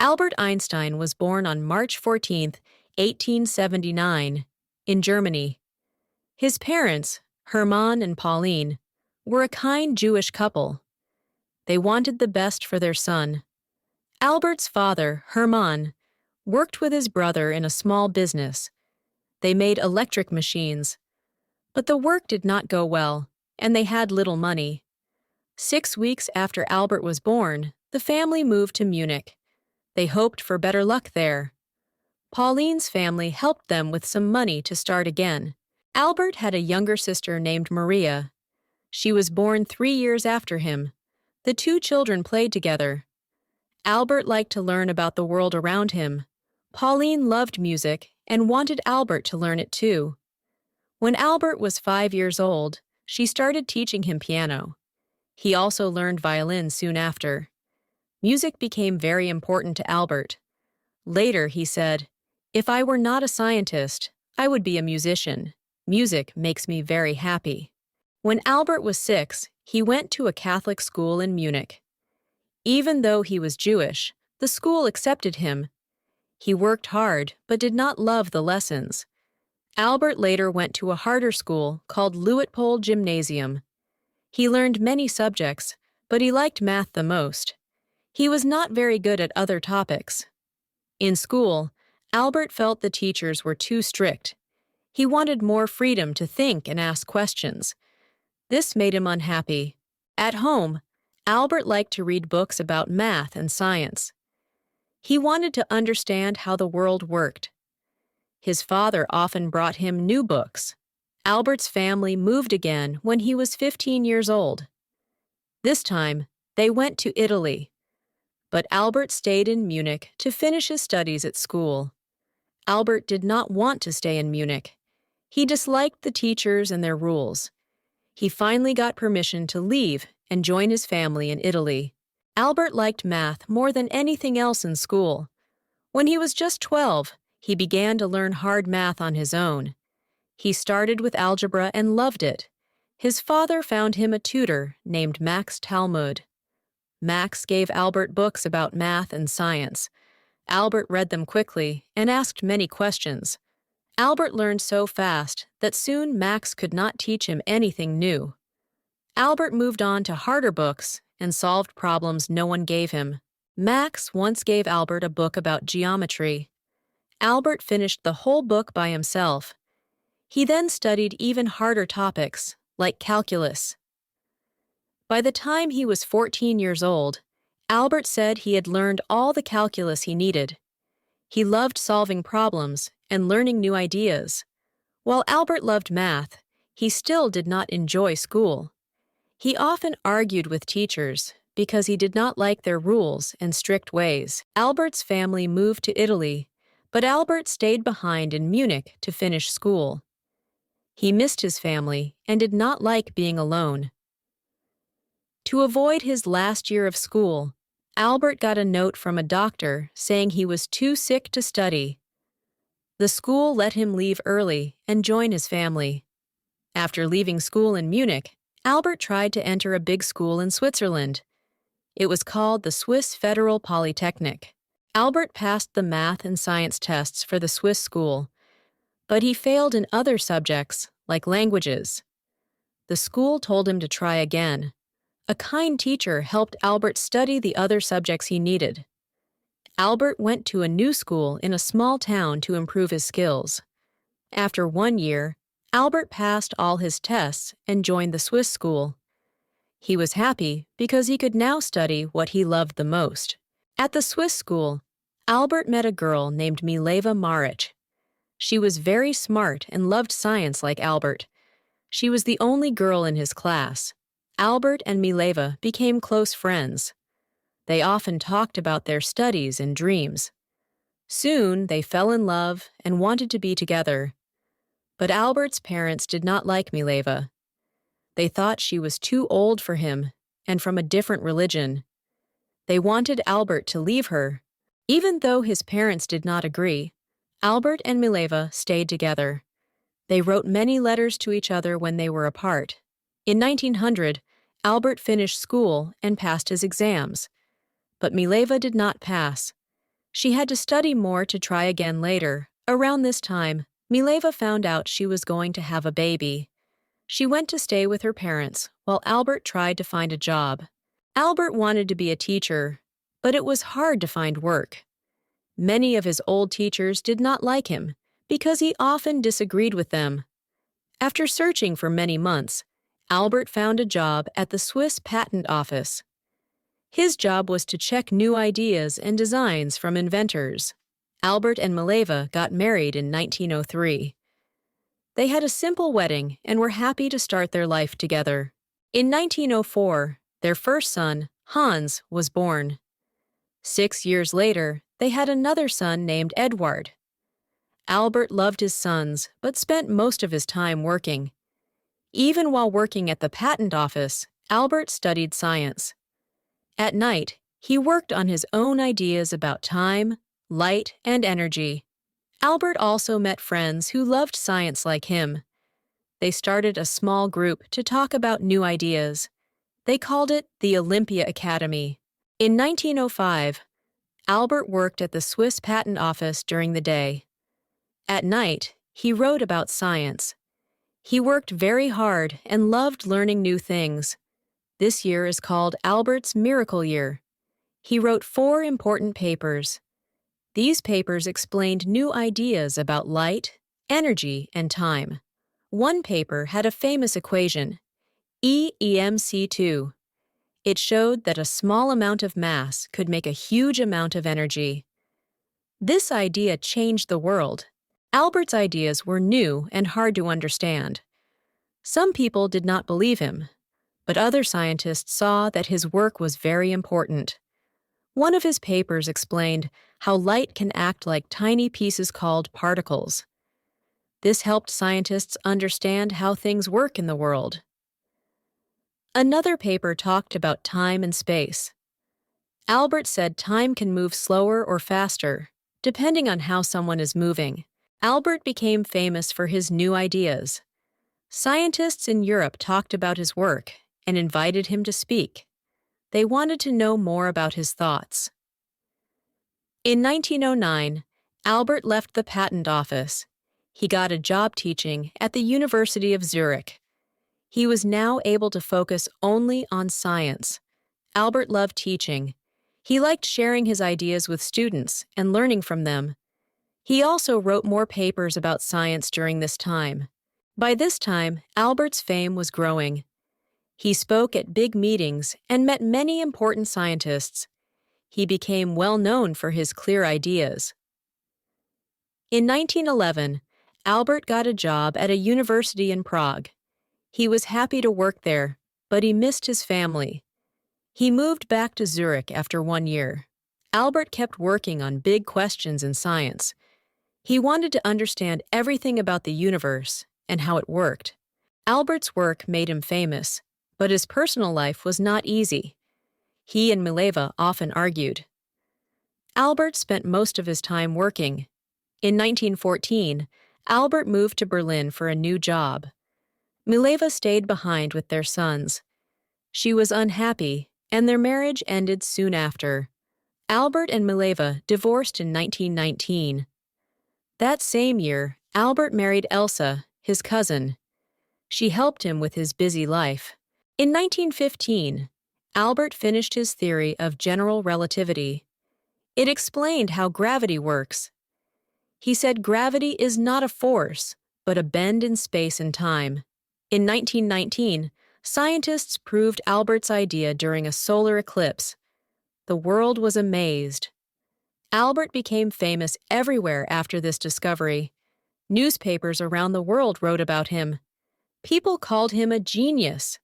Albert Einstein was born on March 14, 1879, in Germany. His parents, Hermann and Pauline, were a kind Jewish couple. They wanted the best for their son. Albert's father, Hermann, worked with his brother in a small business. They made electric machines. But the work did not go well, and they had little money. 6 weeks after Albert was born, the family moved to Munich. They hoped for better luck there. Pauline's family helped them with some money to start again. Albert had a younger sister named Maria. She was born 3 years after him. The two children played together. Albert liked to learn about the world around him. Pauline loved music and wanted Albert to learn it too. When Albert was 5 years old, she started teaching him piano. He also learned violin soon after. Music became very important to Albert. Later, he said, "If I were not a scientist, I would be a musician. Music makes me very happy." When Albert was 6, he went to a Catholic school in Munich. Even though he was Jewish, the school accepted him. He worked hard, but did not love the lessons. Albert later went to a harder school called Luitpold Gymnasium. He learned many subjects, but he liked math the most. He was not very good at other topics. In school, Albert felt the teachers were too strict. He wanted more freedom to think and ask questions. This made him unhappy. At home, Albert liked to read books about math and science. He wanted to understand how the world worked. His father often brought him new books. Albert's family moved again when he was 15 years old. This time, they went to Italy. But Albert stayed in Munich to finish his studies at school. Albert did not want to stay in Munich. He disliked the teachers and their rules. He finally got permission to leave and join his family in Italy. Albert liked math more than anything else in school. When he was just 12, he began to learn hard math on his own. He started with algebra and loved it. His father found him a tutor named Max Talmud. Max gave Albert books about math and science. Albert read them quickly and asked many questions. Albert learned so fast that soon Max could not teach him anything new. Albert moved on to harder books and solved problems no one gave him. Max once gave Albert a book about geometry. Albert finished the whole book by himself. He then studied even harder topics, like calculus. By the time he was 14 years old, Albert said he had learned all the calculus he needed. He loved solving problems and learning new ideas. While Albert loved math, he still did not enjoy school. He often argued with teachers because he did not like their rules and strict ways. Albert's family moved to Italy, but Albert stayed behind in Munich to finish school. He missed his family and did not like being alone. To avoid his last year of school, Albert got a note from a doctor saying he was too sick to study. The school let him leave early and join his family. After leaving school in Munich, Albert tried to enter a big school in Switzerland. It was called the Swiss Federal Polytechnic. Albert passed the math and science tests for the Swiss school, but he failed in other subjects, like languages. The school told him to try again. A kind teacher helped Albert study the other subjects he needed. Albert went to a new school in a small town to improve his skills. After 1 year, Albert passed all his tests and joined the Swiss school. He was happy because he could now study what he loved the most. At the Swiss school, Albert met a girl named Mileva Maric. She was very smart and loved science like Albert. She was the only girl in his class. Albert and Mileva became close friends. They often talked about their studies and dreams. Soon, they fell in love and wanted to be together. But Albert's parents did not like Mileva. They thought she was too old for him and from a different religion. They wanted Albert to leave her. Even though his parents did not agree, Albert and Mileva stayed together. They wrote many letters to each other when they were apart. In 1900, Albert finished school and passed his exams. But Mileva did not pass. She had to study more to try again later. Around this time, Mileva found out she was going to have a baby. She went to stay with her parents while Albert tried to find a job. Albert wanted to be a teacher, but it was hard to find work. Many of his old teachers did not like him because he often disagreed with them. After searching for many months, Albert found a job at the Swiss Patent Office. His job was to check new ideas and designs from inventors. Albert and Mileva got married in 1903. They had a simple wedding and were happy to start their life together. In 1904, their first son, Hans, was born. 6 years later, they had another son named Edward. Albert loved his sons, but spent most of his time working. Even while working at the patent office, Albert studied science. At night, he worked on his own ideas about time, light, and energy. Albert also met friends who loved science like him. They started a small group to talk about new ideas. They called it the Olympia Academy. In 1905, Albert worked at the Swiss Patent Office during the day. At night, he wrote about science. He worked very hard and loved learning new things. This year is called Albert's Miracle Year. He wrote 4 important papers. These papers explained new ideas about light, energy, and time. One paper had a famous equation, E=mc². It showed that a small amount of mass could make a huge amount of energy. This idea changed the world. Albert's ideas were new and hard to understand. Some people did not believe him, but other scientists saw that his work was very important. One of his papers explained how light can act like tiny pieces called particles. This helped scientists understand how things work in the world. Another paper talked about time and space. Albert said time can move slower or faster, depending on how someone is moving. Albert became famous for his new ideas. Scientists in Europe talked about his work and invited him to speak. They wanted to know more about his thoughts. In 1909, Albert left the patent office. He got a job teaching at the University of Zurich. He was now able to focus only on science. Albert loved teaching. He liked sharing his ideas with students and learning from them. He also wrote more papers about science during this time. By this time, Albert's fame was growing. He spoke at big meetings and met many important scientists. He became well known for his clear ideas. In 1911, Albert got a job at a university in Prague. He was happy to work there, but he missed his family. He moved back to Zurich after 1 year. Albert kept working on big questions in science. He wanted to understand everything about the universe and how it worked. Albert's work made him famous, but his personal life was not easy. He and Mileva often argued. Albert spent most of his time working. In 1914, Albert moved to Berlin for a new job. Mileva stayed behind with their sons. She was unhappy, and their marriage ended soon after. Albert and Mileva divorced in 1919. That same year, Albert married Elsa, his cousin. She helped him with his busy life. In 1915, Albert finished his theory of general relativity. It explained how gravity works. He said gravity is not a force, but a bend in space and time. In 1919, scientists proved Albert's idea during a solar eclipse. The world was amazed. Albert became famous everywhere after this discovery. Newspapers around the world wrote about him. People called him a genius.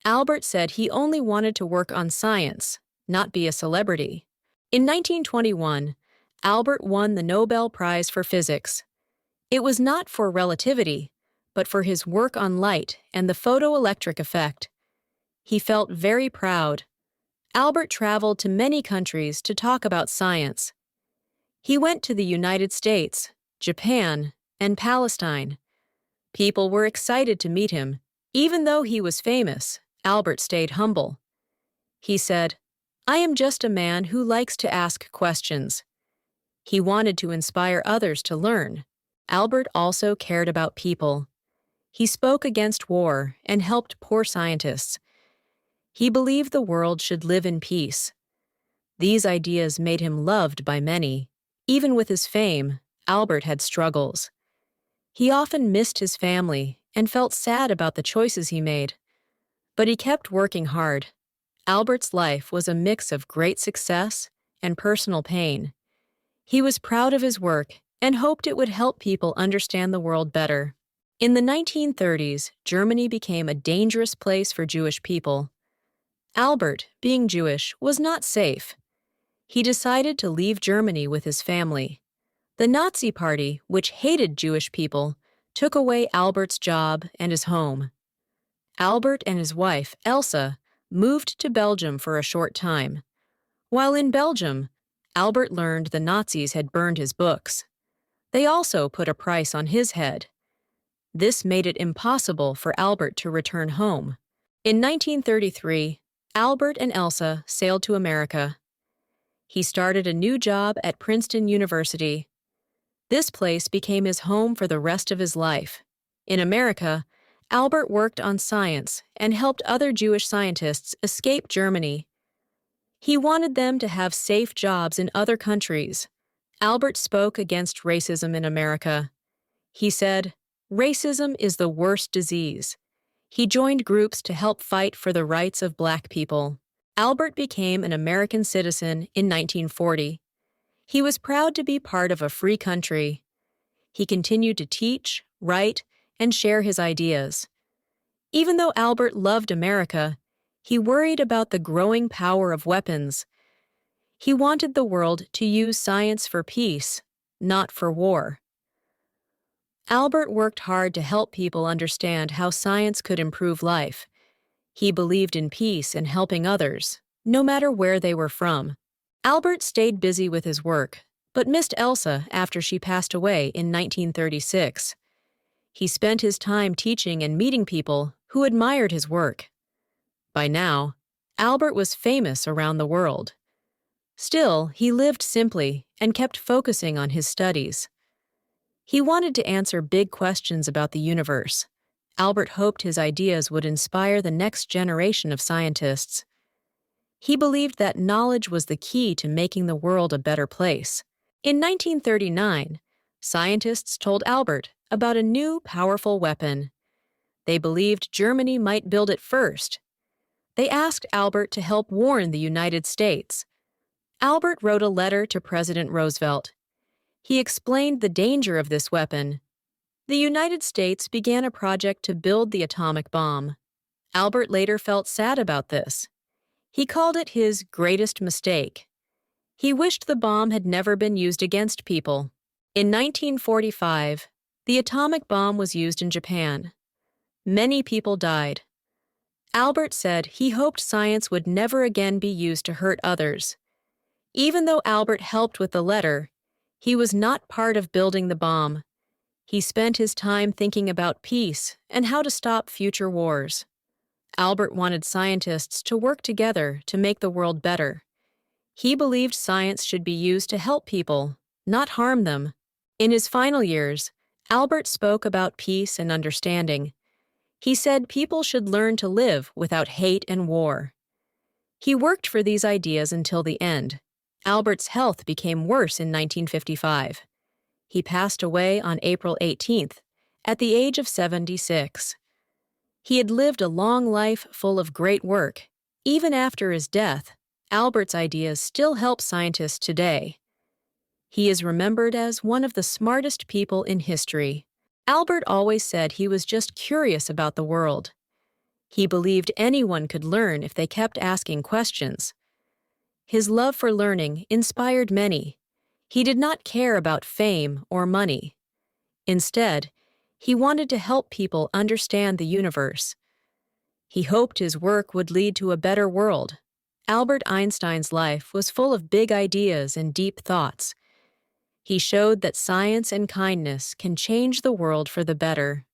Albert said he only wanted to work on science, not be a celebrity. In 1921, Albert won the Nobel Prize for Physics. It was not for relativity, but for his work on light and the photoelectric effect. He felt very proud. Albert traveled to many countries to talk about science. He went to the United States, Japan, and Palestine. People were excited to meet him. Even though he was famous, Albert stayed humble. He said, "I am just a man who likes to ask questions." He wanted to inspire others to learn. Albert also cared about people. He spoke against war and helped poor scientists. He believed the world should live in peace. These ideas made him loved by many. Even with his fame, Albert had struggles. He often missed his family and felt sad about the choices he made. But he kept working hard. Albert's life was a mix of great success and personal pain. He was proud of his work and hoped it would help people understand the world better. In the 1930s, Germany became a dangerous place for Jewish people. Albert, being Jewish, was not safe. He decided to leave Germany with his family. The Nazi Party, which hated Jewish people, took away Albert's job and his home. Albert and his wife, Elsa, moved to Belgium for a short time. While in Belgium, Albert learned the Nazis had burned his books. They also put a price on his head. This made it impossible for Albert to return home. In 1933, Albert and Elsa sailed to America. He started a new job at Princeton University. This place became his home for the rest of his life. In America, Albert worked on science and helped other Jewish scientists escape Germany. He wanted them to have safe jobs in other countries. Albert spoke against racism in America. He said, "Racism is the worst disease." He joined groups to help fight for the rights of Black people. Albert became an American citizen in 1940. He was proud to be part of a free country. He continued to teach, write, and share his ideas. Even though Albert loved America, he worried about the growing power of weapons. He wanted the world to use science for peace, not for war. Albert worked hard to help people understand how science could improve life. He believed in peace and helping others, no matter where they were from. Albert stayed busy with his work, but missed Elsa after she passed away in 1936. He spent his time teaching and meeting people who admired his work. By now, Albert was famous around the world. Still, he lived simply and kept focusing on his studies. He wanted to answer big questions about the universe. Albert hoped his ideas would inspire the next generation of scientists. He believed that knowledge was the key to making the world a better place. In 1939, scientists told Albert about a new, powerful weapon. They believed Germany might build it first. They asked Albert to help warn the United States. Albert wrote a letter to President Roosevelt. He explained the danger of this weapon. The United States began a project to build the atomic bomb. Albert later felt sad about this. He called it his greatest mistake. He wished the bomb had never been used against people. In 1945, the atomic bomb was used in Japan. Many people died. Albert said he hoped science would never again be used to hurt others. Even though Albert helped with the letter, he was not part of building the bomb. He spent his time thinking about peace and how to stop future wars. Albert wanted scientists to work together to make the world better. He believed science should be used to help people, not harm them. In his final years, Albert spoke about peace and understanding. He said people should learn to live without hate and war. He worked for these ideas until the end. Albert's health became worse in 1955. He passed away on April 18th, at the age of 76. He had lived a long life full of great work. Even after his death, Albert's ideas still help scientists today. He is remembered as one of the smartest people in history. Albert always said he was just curious about the world. He believed anyone could learn if they kept asking questions. His love for learning inspired many. He did not care about fame or money. Instead, he wanted to help people understand the universe. He hoped his work would lead to a better world. Albert Einstein's life was full of big ideas and deep thoughts. He showed that science and kindness can change the world for the better.